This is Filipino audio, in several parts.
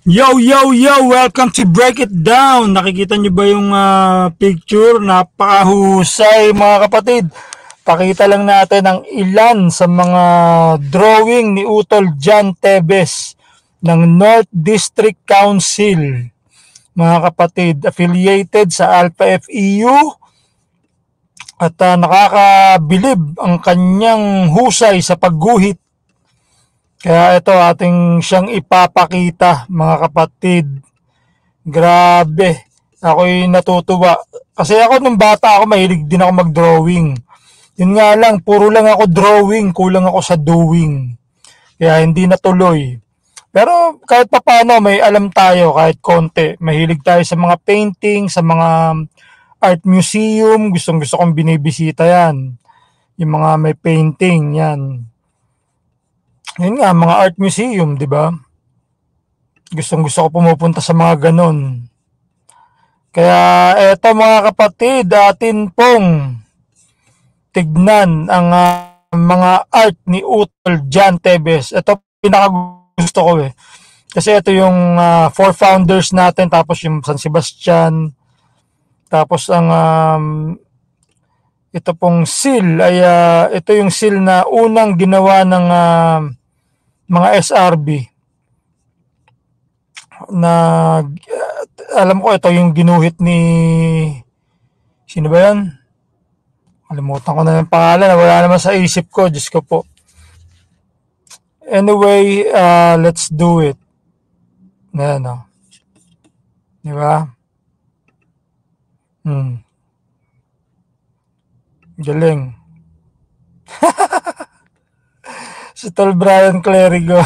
Yo, yo, yo! Welcome to Break It Down! Nakikita niyo ba yung picture? Napakahusay mga kapatid. Pakita lang natin ang ilan sa mga drawing ni Utol John Tebes ng North District Council. Mga kapatid, affiliated sa Alpha FEU at nakakabilib ang kanyang husay sa pagguhit. Kaya ito ating siyang ipapakita mga kapatid. Grabe. Ako'y natutuwa. Kasi ako nung bata ako, mahilig din ako mag-drawing. Yun nga lang, puro lang ako drawing, kulang ako sa doing. Kaya hindi natuloy. Pero kahit papaano, may alam tayo kahit konti. Mahilig tayo sa mga painting, sa mga art museum. Gustong gusto kong binibisita yan. Yung mga may painting, yan. Yun nga, mga art museum, di ba? Gustong gusto ko pumupunta sa mga ganon. Kaya eto mga kapatid, atin pong tignan ang mga art ni Utol John Tebes. Ito pinakagusto ko eh. Kasi ito yung four founders natin, tapos yung San Sebastian, tapos ang ito pong seal ay ito yung seal na unang ginawa ng mga SRB na alam ko ito yung ginuhit ni sino ba yan? Kalimutan ko na yung pangalan. Wala naman sa isip ko. Diyos ko po. Anyway, let's do it. Ayan o. Di ba? Galing. Si Tol Brian Clerigo.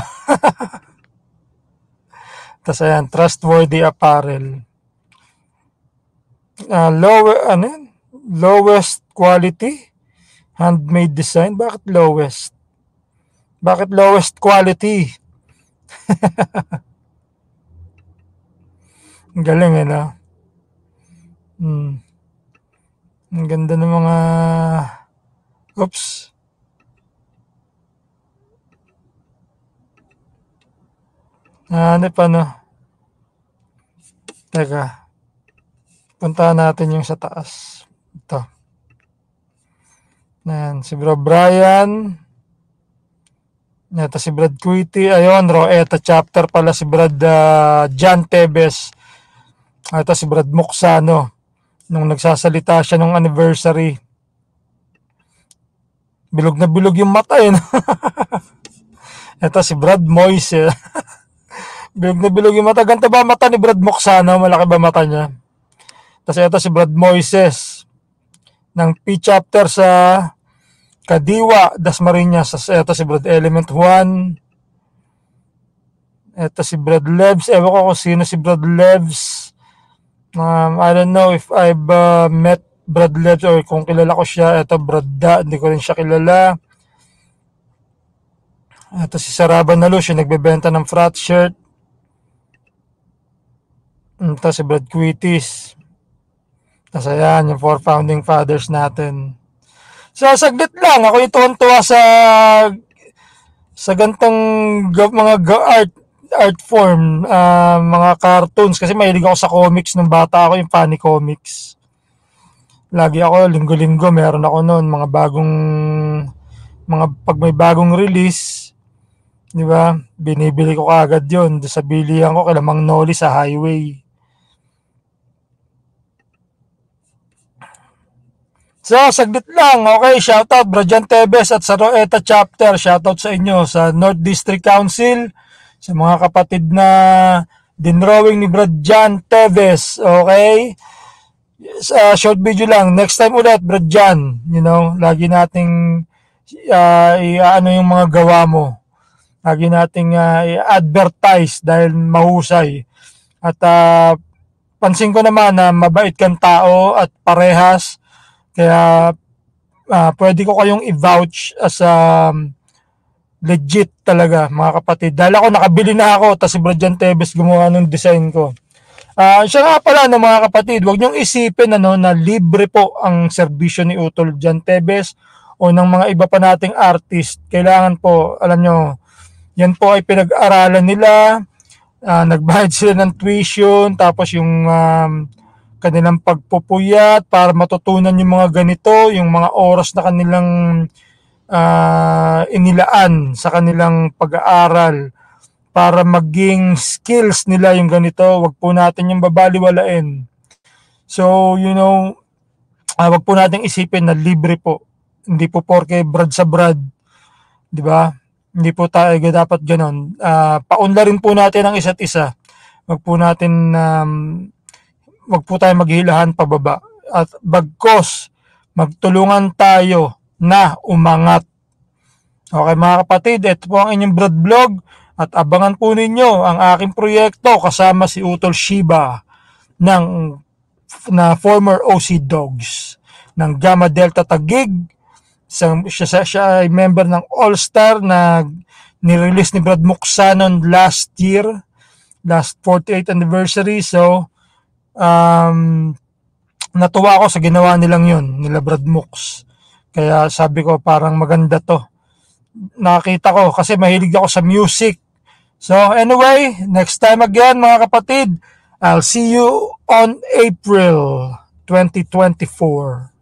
Tapos ayan, trustworthy apparel. Ano yan? Lowest quality? Handmade design? Bakit lowest? Bakit lowest quality? Galing eh, no? Ang ganda ng mga... Oops. Ano pa, no? Teka. Puntahan natin yung sa taas. Ito. Ayan, si Bro Brian. Ito si Brad Quitty. Ayun, Roeta chapter pala si Brad John Tebes. Ito si Brad Muksano. Nung nagsasalita siya nung anniversary. Bilog na bilog yung mata eh. Ito si Brad Moise. Bilog na bilog yung mata. Ganito ba mata ni Brad Muksano? Malaki ba mata niya? Tapos ito si Brad Moises ng P chapter sa Kadiwa, Dasmariñas. Ito si Brad Element 1. Ito si Brad Lebs. Ewan ko kung sino si Brad Lebs. I don't know if I've met Brad Lebs or kung kilala ko siya. Ito Brad Da. Hindi ko rin siya kilala. Ito si Saraba Nalus, yung nagbebenta ng frat shirt. Ito si Brad Quittis. Tapos ayan, yung four founding fathers natin. So, saglit lang. Ako yung tuwan-tuwa sa gantong mga art form, mga cartoons. Kasi mahilig ako sa comics nung bata ako, yung funny comics. Lagi ako, linggo-linggo, meron ako noon, pag may bagong release, di ba, binibili ko kagad yun. Sa bilihan ko, kay Mang Noli sa highway. So, saglit lang. Okay, shoutout Brajan Tebes at sa Roeta Chapter. Shoutout sa inyo sa North District Council, sa mga kapatid na dinrawing ni Brad John Tebes. Okay? Short video lang. Next time ulit, Brad John. You know, lagi nating ano yung mga gawa mo. Lagi nating i-advertise dahil mahusay. At pansin ko naman na mabait kang tao at parehas. Kaya pwede ko kayong i-vouch as legit talaga mga kapatid. Dahil ako nakabili na ako, tapos si Brian Tebes gumawa ng design ko. Siya nga pala ng mga kapatid, huwag niyong isipin na libre po ang serbisyo ni Utol John Tebes o ng mga iba pa nating artist. Kailangan po, alam nyo, yan po ay pinag-aralan nila. nagbayad sila ng tuition, tapos yung kanilang pagpupuyat para matutunan yung mga ganito, yung mga oras na kanilang inilaan sa kanilang pag-aaral para maging skills nila yung ganito. Wag po natin yung babaliwalain. So, wag po nating isipin na libre po. Hindi po porke brad sa brad, 'di ba? Hindi po tayo dapat ganoon. Paunlarin po natin ang isa't isa. Wag po natin wag po tayo maghilahan pababa. At bagkos magtulungan tayo na umangat. Okay mga kapatid, ito po ang inyong Brad Vlog at abangan po ninyo ang aking proyekto kasama si Utol Shiba na former OC Dogs ng Gamma Delta Taguig. Siya ay member ng All-Star na nirelease ni Brad Muksanon last year, last 48th anniversary. So, natuwa ako sa ginawa nilang yun, nila Brad Mux. Kaya sabi ko parang maganda to. Nakita ko kasi mahilig ako sa music. So anyway, next time again mga kapatid, I'll see you on April 2024.